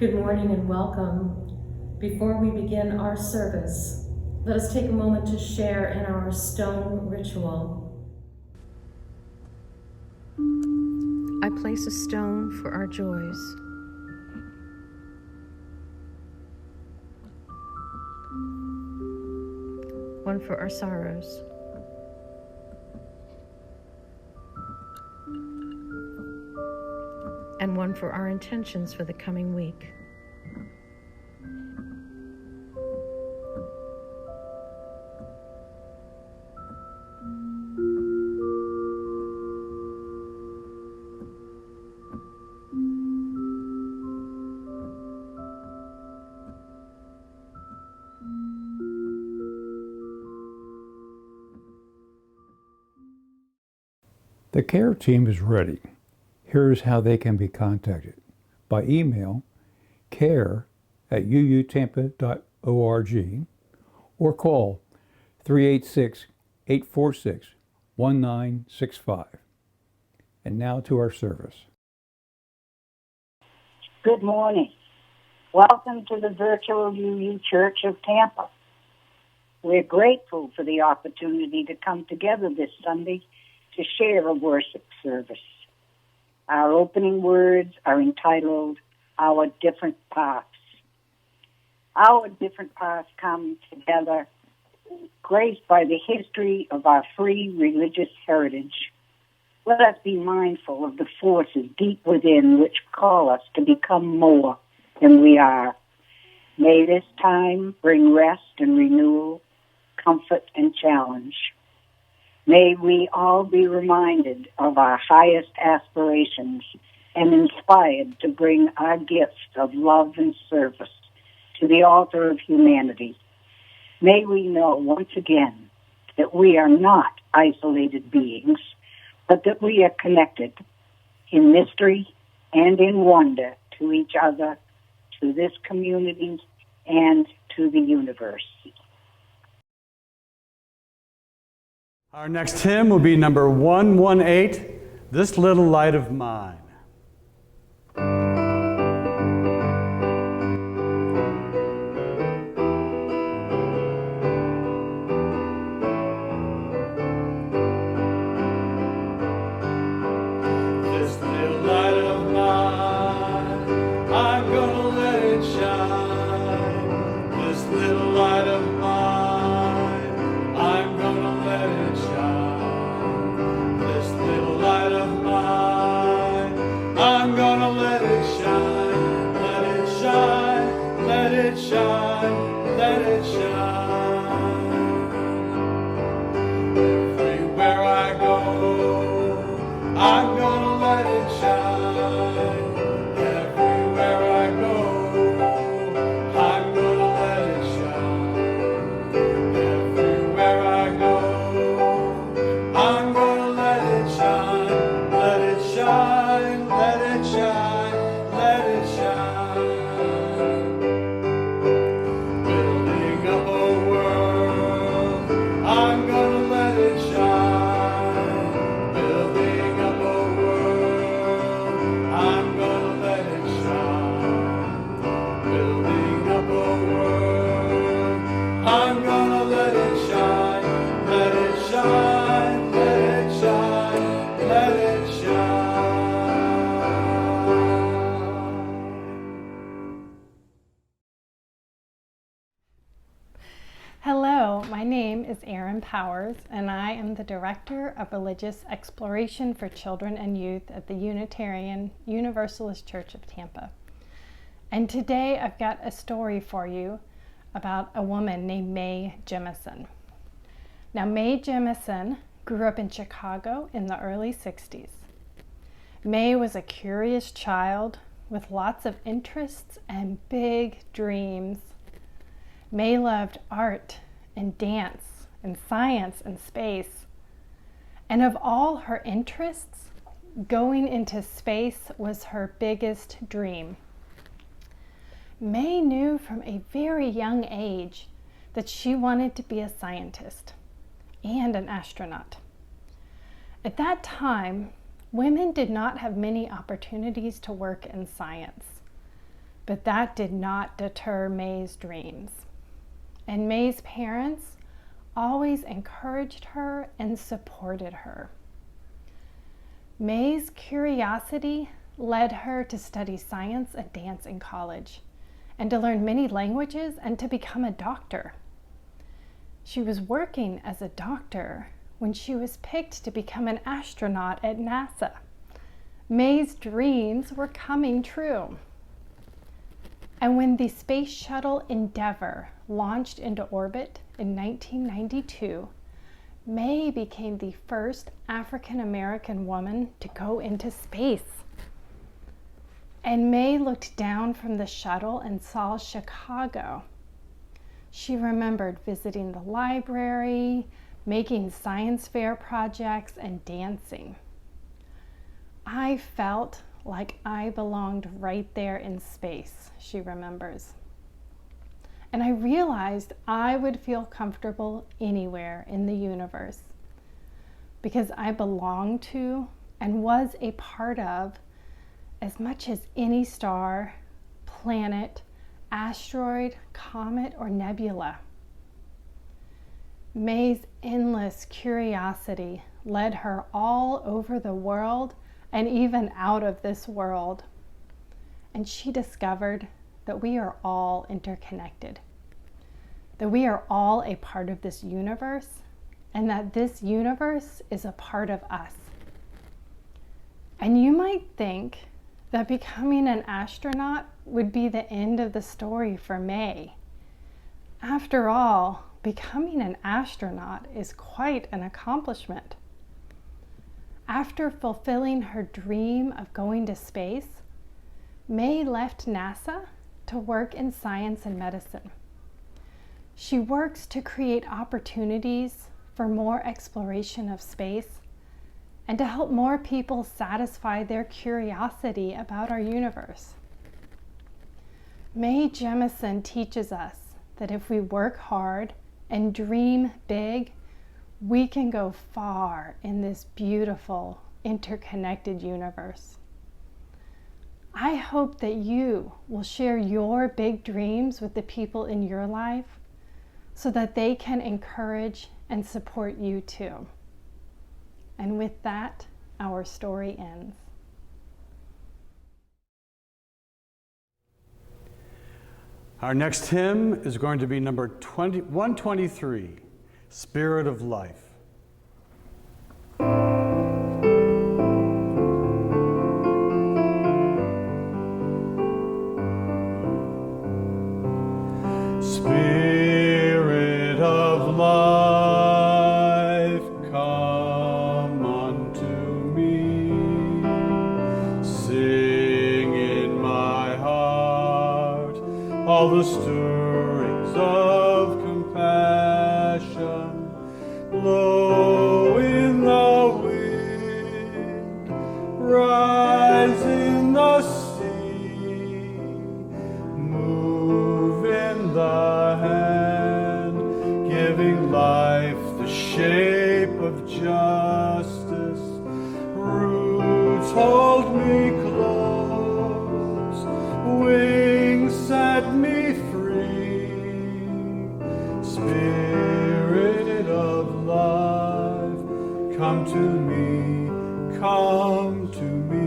Good morning and welcome. Before we begin our service, let us take a moment to share in our stone ritual. I place a stone for our joys. One for our sorrows. And one for our intentions for the coming week. The care team is ready. Here's how they can be contacted. By email, care@uutampa.org, or call 386-846-1965. And now to our service. Good morning. Welcome to the virtual UU Church of Tampa. We're grateful for the opportunity to come together this Sunday to share a worship service. Our opening words are entitled, Our Different Paths. Our different paths come together, graced by the history of our free religious heritage. Let us be mindful of the forces deep within which call us to become more than we are. May this time bring rest and renewal, comfort and challenge. May we all be reminded of our highest aspirations and inspired to bring our gifts of love and service to the altar of humanity. May we know once again that we are not isolated beings, but that we are connected in mystery and in wonder to each other, to this community, and to the universe. Our next hymn will be number 118, This Little Light of Mine. Hello, my name is Erin Powers, and I am the Director of Religious Exploration for Children and Youth at the Unitarian Universalist Church of Tampa. And today I've got a story for you about a woman named Mae Jemison. Now, Mae Jemison grew up in Chicago in the early 60s. Mae was a curious child with lots of interests and big dreams. Mae loved art and dance and science and space. And of all her interests, going into space was her biggest dream. Mae knew from a very young age that she wanted to be a scientist and an astronaut. At that time, women did not have many opportunities to work in science. But that did not deter May's dreams. And May's parents always encouraged her and supported her. May's curiosity led her to study science and dance in college, and to learn many languages and to become a doctor. She was working as a doctor when she was picked to become an astronaut at NASA. May's dreams were coming true. And when the Space Shuttle Endeavour launched into orbit in 1992, May became the first African American woman to go into space. And May looked down from the shuttle and saw Chicago. She remembered visiting the library, making science fair projects, and dancing. I felt like I belonged right there in space, she remembers. And I realized I would feel comfortable anywhere in the universe because I belonged to and was a part of as much as any star, planet, asteroid, comet, or nebula. May's endless curiosity led her all over the world and even out of this world. And she discovered that we are all interconnected, that we are all a part of this universe, and that this universe is a part of us. And you might think that becoming an astronaut would be the end of the story for May. After all, becoming an astronaut is quite an accomplishment. After fulfilling her dream of going to space, May left NASA to work in science and medicine. She works to create opportunities for more exploration of space and to help more people satisfy their curiosity about our universe. Mae Jemison teaches us that if we work hard and dream big, we can go far in this beautiful, interconnected universe. I hope that you will share your big dreams with the people in your life so that they can encourage and support you too. And with that, our story ends. Our next hymn is going to be number 123, Spirit of Life. Spirit of life, come unto me. Sing in my heart all the stirrings of compassion. Blow in the wind, rise in the sea, move in the hand, giving life the shape of justice. Roots hold me close, wings set me free. Spirit of life, come to me, come to me.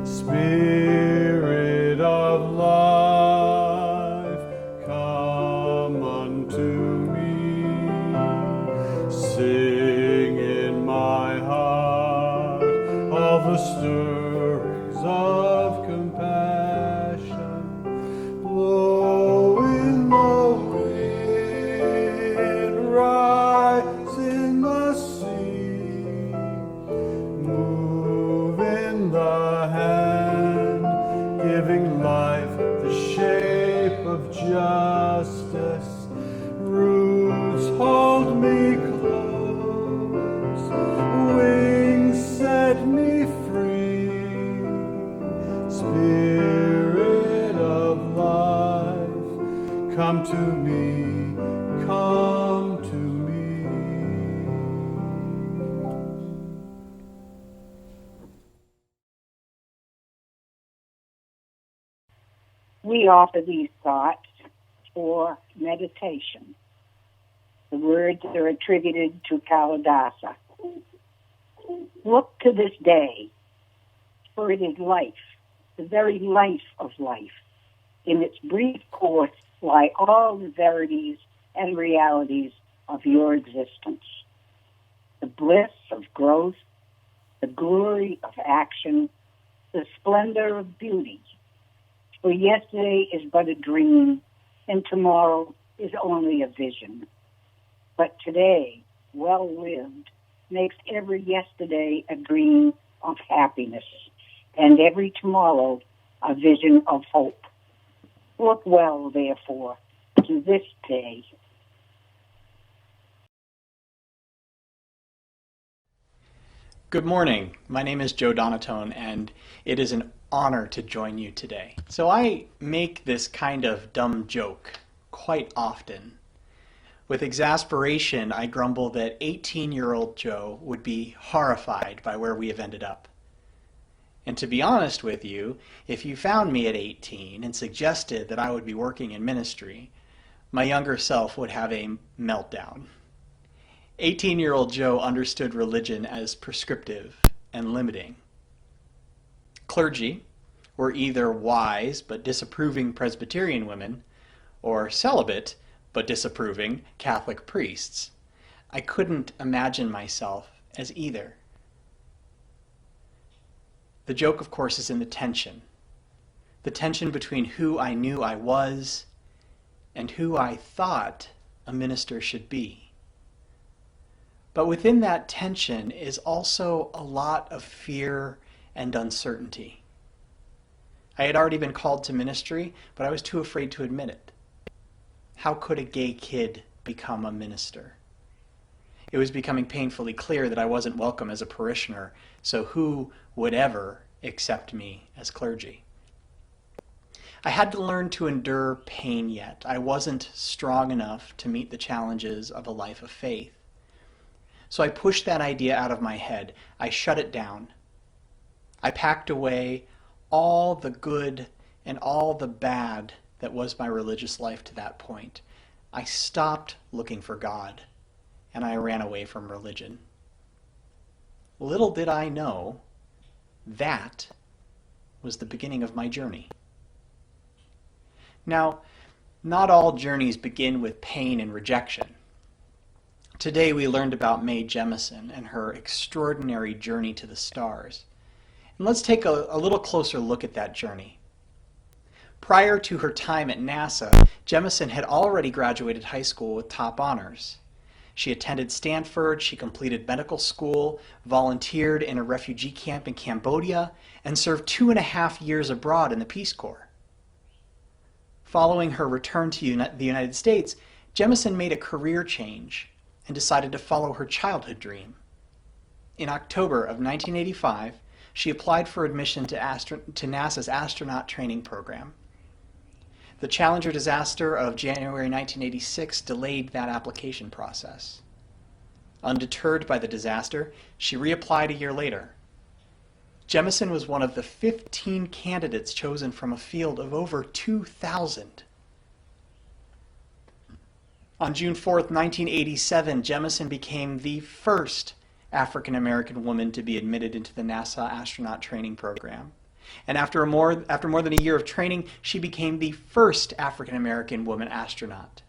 Spirit of life, come unto me. Sing in my heart all the stirrings of compassion. Blow in the wind, rise in the sea, move in the hand, giving life the shape of justice. Roots hold me close, wings set me free. Spirit of life, come to me, come to We offer these thoughts for meditation. The words are attributed to Kalidasa. Look to this day, for it is life, the very life of life. In its brief course lie all the verities and realities of your existence. The bliss of growth, the glory of action, the splendor of beauty. For yesterday is but a dream, and tomorrow is only a vision. But today, well lived, makes every yesterday a dream of happiness, and every tomorrow a vision of hope. Look well, therefore, to this day. Good morning. My name is Joe Donatone, and it is an honor to join you today. So I make this kind of dumb joke quite often. With exasperation, I grumble that 18-year-old Joe would be horrified by where we have ended up. And to be honest with you, if you found me at 18 and suggested that I would be working in ministry, my younger self would have a meltdown. 18-year-old Joe understood religion as prescriptive and limiting. Clergy were either wise but disapproving Presbyterian women or celibate but disapproving Catholic priests. I couldn't imagine myself as either. The joke, of course, is in the tension between who I knew I was and who I thought a minister should be. But within that tension is also a lot of fear and uncertainty. I had already been called to ministry, but I was too afraid to admit it. How could a gay kid become a minister? It was becoming painfully clear that I wasn't welcome as a parishioner, so who would ever accept me as clergy? I had to learn to endure pain yet. I wasn't strong enough to meet the challenges of a life of faith. So I pushed that idea out of my head. I shut it down. I packed away all the good and all the bad that was my religious life to that point. I stopped looking for God, and I ran away from religion. Little did I know that was the beginning of my journey. Now, not all journeys begin with pain and rejection. Today we learned about Mae Jemison and her extraordinary journey to the stars. And let's take a little closer look at that journey. Prior to her time at NASA, Jemison had already graduated high school with top honors. She attended Stanford, she completed medical school, volunteered in a refugee camp in Cambodia, and served 2.5 years abroad in the Peace Corps. Following her return to the United States, Jemison made a career change and decided to follow her childhood dream. In October of 1985, she applied for admission to NASA's astronaut training program. The Challenger disaster of January 1986 delayed that application process. Undeterred by the disaster, she reapplied a year later. Jemison was one of the 15 candidates chosen from a field of over 2,000. On June 4th, 1987, Jemison became the first African American woman to be admitted into the NASA astronaut training program. And after more than a year of training, she became the first African American woman astronaut.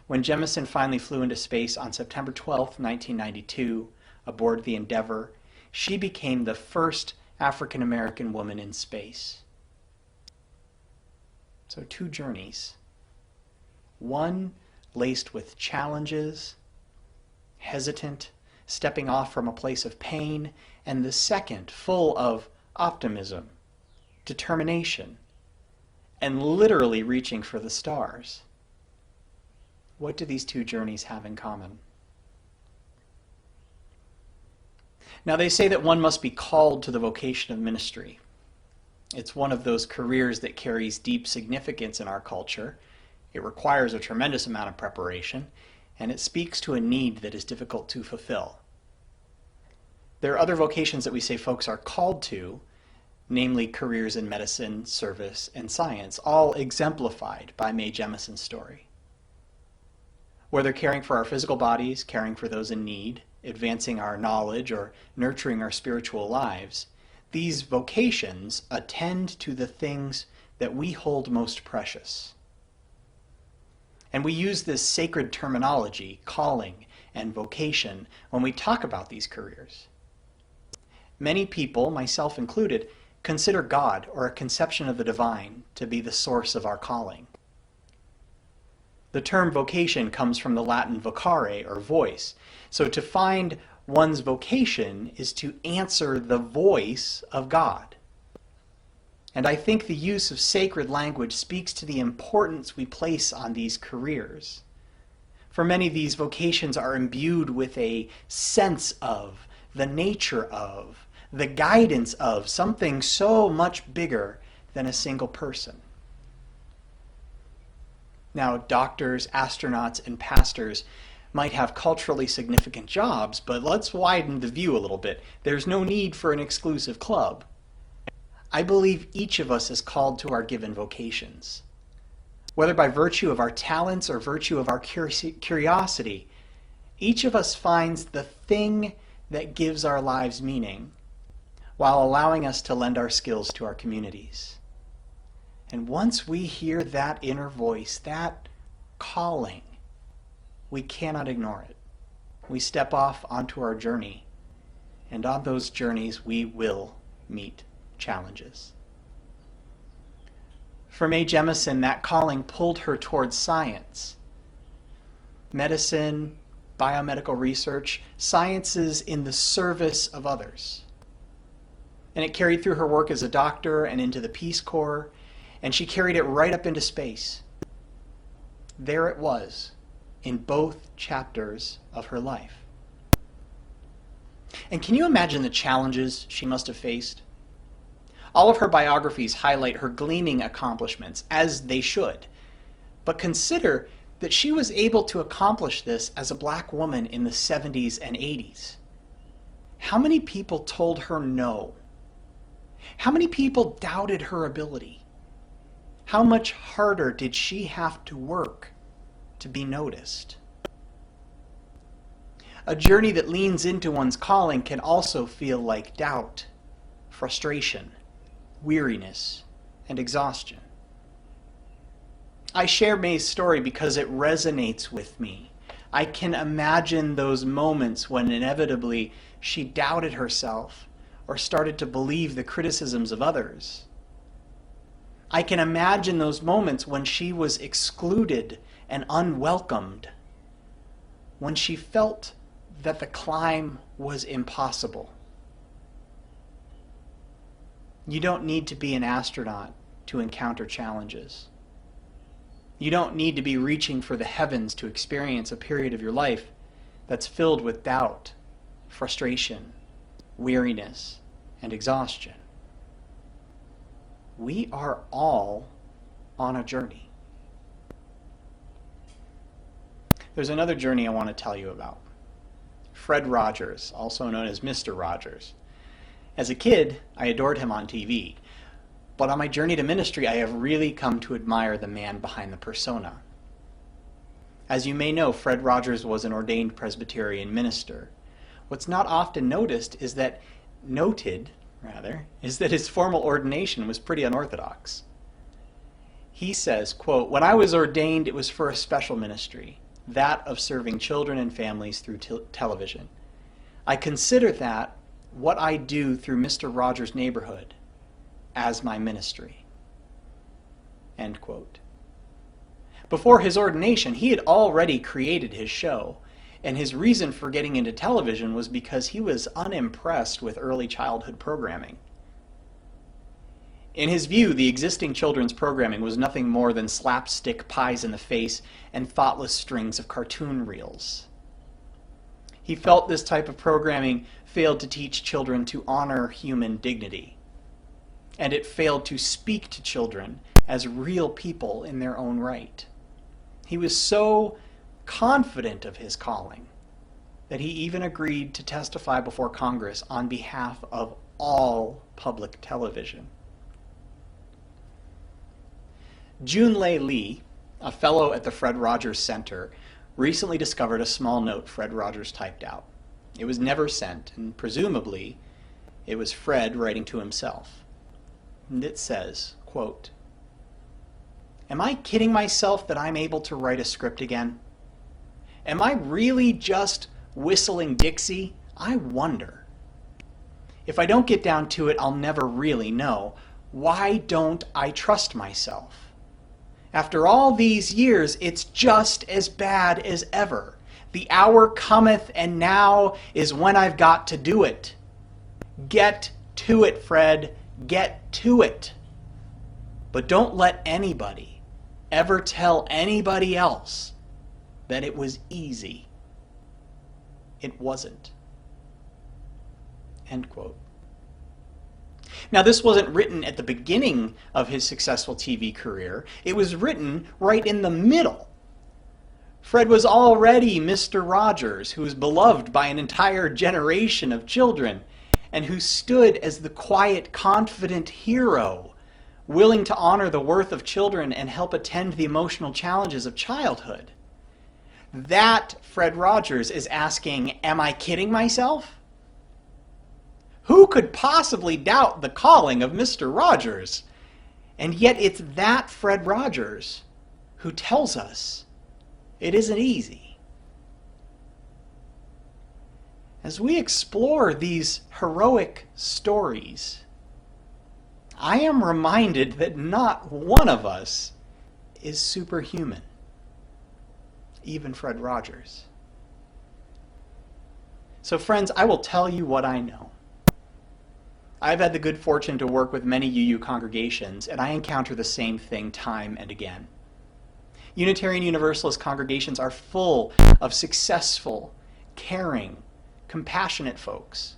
When Jemison finally flew into space on September 12th, 1992, aboard the Endeavour, she became the first African American woman in space. So 2 journeys. One laced with challenges, hesitant, stepping off from a place of pain, and the second full of optimism, determination, and literally reaching for the stars. What do these 2 journeys have in common? Now, they say that one must be called to the vocation of ministry. It's one of those careers that carries deep significance in our culture. It requires a tremendous amount of preparation, and it speaks to a need that is difficult to fulfill. There are other vocations that we say folks are called to namely careers in medicine, service, and science, all exemplified by Mae Jemison's story. Whether caring for our physical bodies, caring for those in need, advancing our knowledge, or nurturing our spiritual lives, these vocations attend to the things that we hold most precious. And we use this sacred terminology, calling and vocation, when we talk about these careers. Many people, myself included, consider God or a conception of the divine to be the source of our calling. The term vocation comes from the Latin vocare, or voice. So to find one's vocation is to answer the voice of God. And I think the use of sacred language speaks to the importance we place on these careers. For many, these vocations are imbued with a sense of, the nature of, the guidance of something so much bigger than a single person. Now, doctors, astronauts, and pastors might have culturally significant jobs, but let's widen the view a little bit. There's no need for an exclusive club. I believe each of us is called to our given vocations. Whether by virtue of our talents or virtue of our curiosity, each of us finds the thing that gives our lives meaning, while allowing us to lend our skills to our communities. And once we hear that inner voice, that calling, we cannot ignore it. We step off onto our journey, and on those journeys we will meet challenges. For Mae Jemison, that calling pulled her towards science. Medicine, biomedical research, sciences in the service of others. And it carried through her work as a doctor and into the Peace Corps, and she carried it right up into space. There it was, in both chapters of her life. And can you imagine the challenges she must have faced? All of her biographies highlight her gleaming accomplishments, as they should. But consider that she was able to accomplish this as a black woman in the 70s and 80s. How many people told her no? How many people doubted her ability? How much harder did she have to work to be noticed? A journey that leans into one's calling can also feel like doubt, frustration, weariness, and exhaustion. I share Mae's story because it resonates with me. I can imagine those moments when inevitably she doubted herself or started to believe the criticisms of others. I can imagine those moments when she was excluded and unwelcomed, when she felt that the climb was impossible. You don't need to be an astronaut to encounter challenges. You don't need to be reaching for the heavens to experience a period of your life that's filled with doubt, frustration, weariness, and exhaustion. We are all on a journey. There's another journey I want to tell you about. Fred Rogers, also known as Mr. Rogers. As a kid, I adored him on TV. But on my journey to ministry, I have really come to admire the man behind the persona. As you may know, Fred Rogers was an ordained Presbyterian minister. What's not often noted is that his formal ordination was pretty unorthodox. He says, quote, "When I was ordained, it was for a special ministry, that of serving children and families through television. I consider that what I do through Mr. Rogers' neighborhood as my ministry." End quote. Before his ordination, he had already created his show, and his reason for getting into television was because he was unimpressed with early childhood programming. In his view, the existing children's programming was nothing more than slapstick pies in the face and thoughtless strings of cartoon reels. He felt this type of programming failed to teach children to honor human dignity, and it failed to speak to children as real people in their own right. He was so confident of his calling that he even agreed to testify before Congress on behalf of all public television. Junlei Lee, a fellow at the Fred Rogers Center, recently discovered a small note Fred Rogers typed out. It was never sent, and presumably it was Fred writing to himself. And it says, quote, "Am I kidding myself that I'm able to write a script again? Am I really just whistling Dixie? I wonder. If I don't get down to it, I'll never really know. Why don't I trust myself? After all these years, it's just as bad as ever. The hour cometh, and now is when I've got to do it. Get to it, Fred. Get to it. But don't let anybody ever tell anybody else that it was easy. It wasn't." End quote. Now, this wasn't written at the beginning of his successful TV career. It was written right in the middle. Fred was already Mr. Rogers, who was beloved by an entire generation of children, and who stood as the quiet, confident hero, willing to honor the worth of children and help attend the emotional challenges of childhood. That Fred Rogers is asking, am I kidding myself? Who could possibly doubt the calling of Mr. Rogers? And yet it's that Fred Rogers who tells us it isn't easy. As we explore these heroic stories, I am reminded that not one of us is superhuman, even Fred Rogers. So friends, I will tell you what I know. I've had the good fortune to work with many UU congregations, and I encounter the same thing time and again. Unitarian Universalist congregations are full of successful, caring, compassionate folks.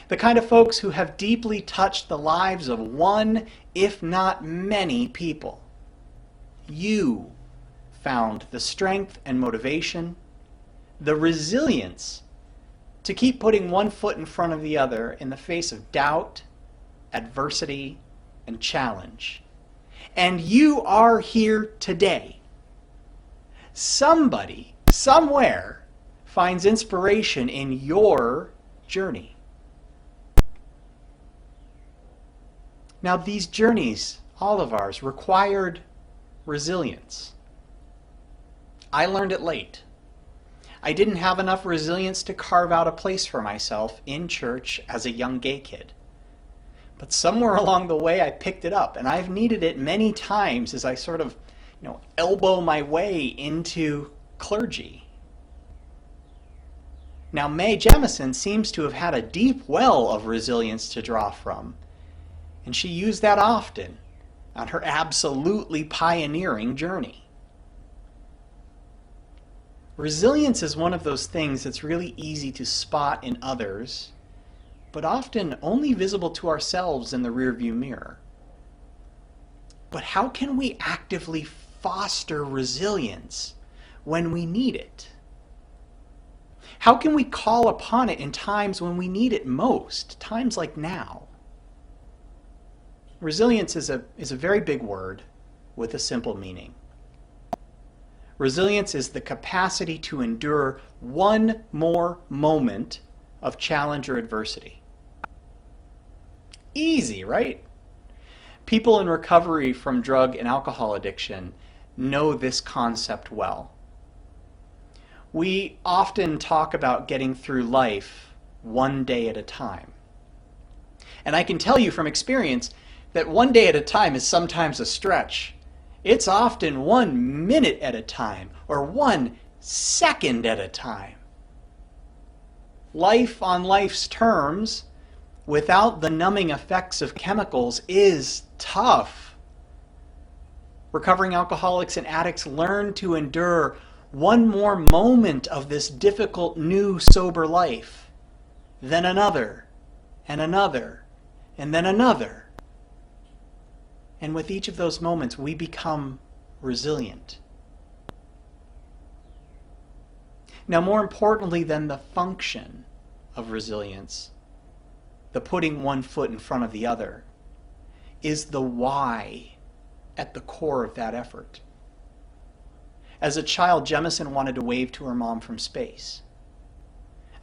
The kind of folks who have deeply touched the lives of one, if not many, people. You found the strength and motivation, the resilience to keep putting one foot in front of the other in the face of doubt, adversity, and challenge. And you are here today. Somebody, somewhere, finds inspiration in your journey. Now, these journeys, all of ours, required resilience. I learned it late. I didn't have enough resilience to carve out a place for myself in church as a young gay kid. But somewhere along the way I picked it up, and I've needed it many times as I sort of, elbow my way into clergy. Now, Mae Jemison seems to have had a deep well of resilience to draw from, and she used that often on her absolutely pioneering journey. Resilience is one of those things that's really easy to spot in others, but often only visible to ourselves in the rearview mirror. But how can we actively foster resilience when we need it? How can we call upon it in times when we need it most, times like now? Resilience is a very big word with a simple meaning. Resilience is the capacity to endure one more moment of challenge or adversity. Easy, right? People in recovery from drug and alcohol addiction know this concept well. We often talk about getting through life one day at a time. And I can tell you from experience that one day at a time is sometimes a stretch. It's often 1 minute at a time or 1 second at a time. Life on life's terms, without the numbing effects of chemicals, is tough. Recovering alcoholics and addicts learn to endure one more moment of this difficult new sober life, then another, and another, and then another. And with each of those moments, we become resilient. Now, more importantly than the function of resilience, the putting one foot in front of the other, is the why at the core of that effort. As a child, Jemison wanted to wave to her mom from space.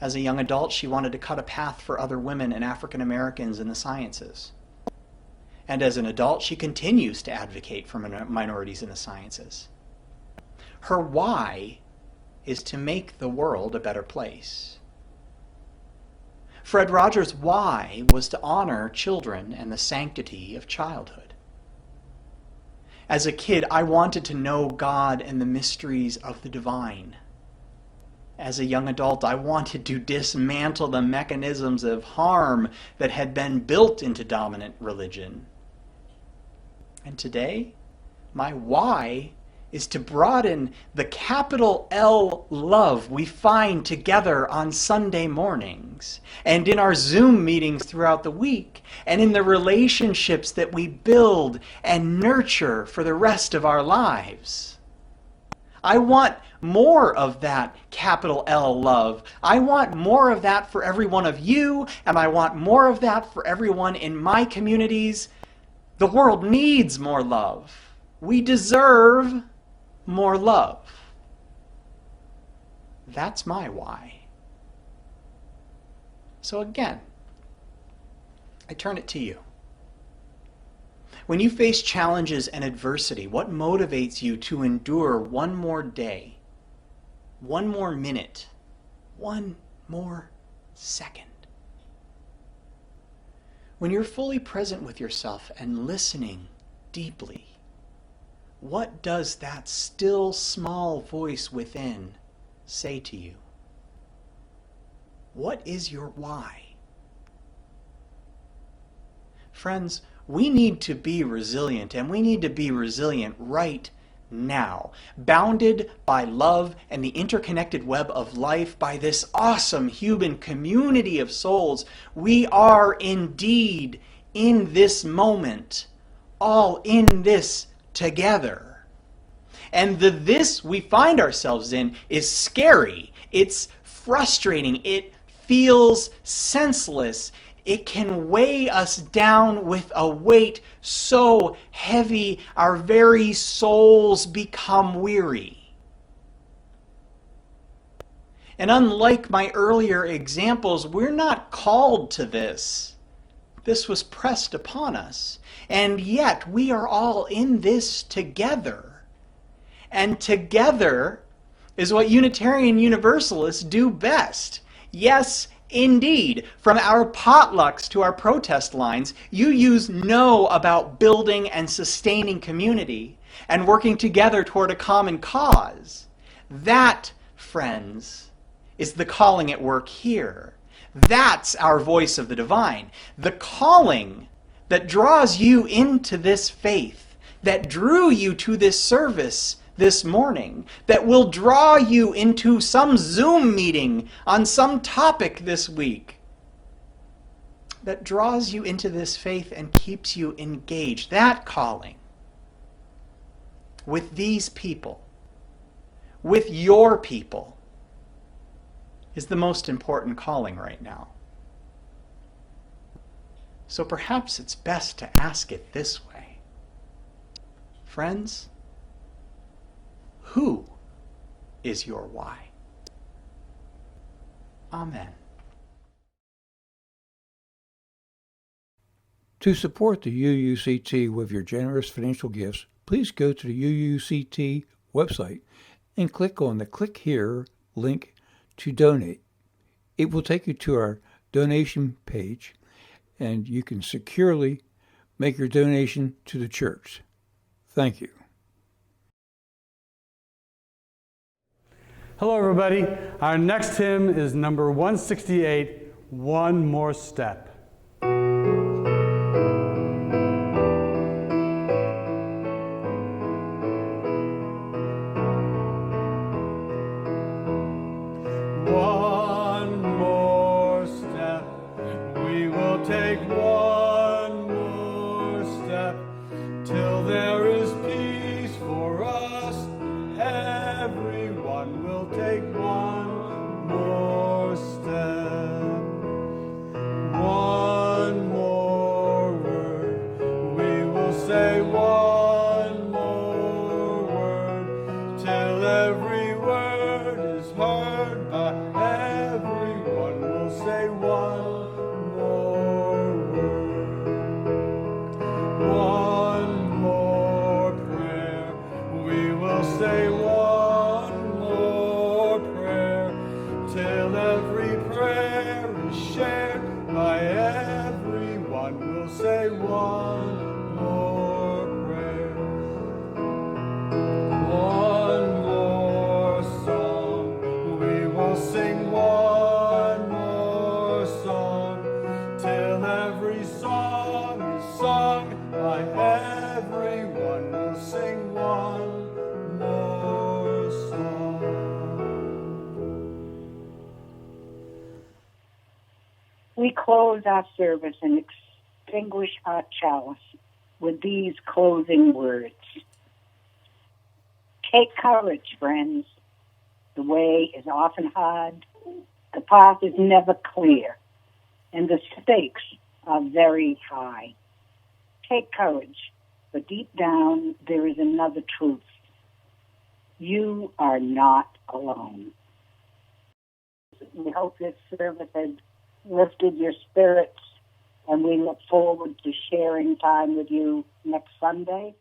As a young adult, she wanted to cut a path for other women and African Americans in the sciences. And as an adult, she continues to advocate for minorities in the sciences. Her why is to make the world a better place. Fred Rogers' why was to honor children and the sanctity of childhood. As a kid, I wanted to know God and the mysteries of the divine. As a young adult, I wanted to dismantle the mechanisms of harm that had been built into dominant religion. And today, my why is to broaden the capital L love we find together on Sunday mornings and in our Zoom meetings throughout the week and in the relationships that we build and nurture for the rest of our lives. I want more of that capital L love. I want more of that for every one of you, and I want more of that for everyone in my communities. The world needs more love. We deserve more love. That's my why. So again, I turn it to you. When you face challenges and adversity, what motivates you to endure one more day, one more minute, one more second? When you're fully present with yourself and listening deeply, what does that still small voice within say to you? What is your why? Friends, we need to be resilient, and we need to be resilient right now, bounded by love and the interconnected web of life, by this awesome human community of souls. We are indeed in this moment, all in this together. And the this we find ourselves in is scary. It's frustrating. It feels senseless. It can weigh us down with a weight so heavy our very souls become weary. And unlike my earlier examples, we're not called to this. This was pressed upon us. And yet we are all in this together. And together is what Unitarian Universalists do best. Yes, indeed, from our potlucks to our protest lines, UUs know about building and sustaining community and working together toward a common cause. That, friends, is the calling at work here. That's our voice of the divine. The calling that draws you into this faith, that drew you to this service this morning, that will draw you into some Zoom meeting on some topic this week, that draws you into this faith and keeps you engaged. That calling with these people, with your people, is the most important calling right now. So perhaps it's best to ask it this way. Friends, who is your why? Amen. To support the UUCT with your generous financial gifts, please go to the UUCT website and click on the Click Here link to donate. It will take you to our donation page, and you can securely make your donation to the church. Thank you. Hello, everybody. Our next hymn is number 168, One More Step. One more step, we will take one more step, till there is peace for us. Everyone will take one say one more word, one more prayer. We will say one more prayer till every prayer is shared by everyone. We'll say one more prayer, one more song. We will sing one more song till every song is sung by everyone. We'll sing one more song. We close our service and extinguish our chalice with these closing words. Take courage, friends. The way is often hard, the path is never clear, and the stakes are very high. Take courage, but deep down there is another truth. You are not alone. We hope this service has lifted your spirits, and we look forward to sharing time with you next Sunday.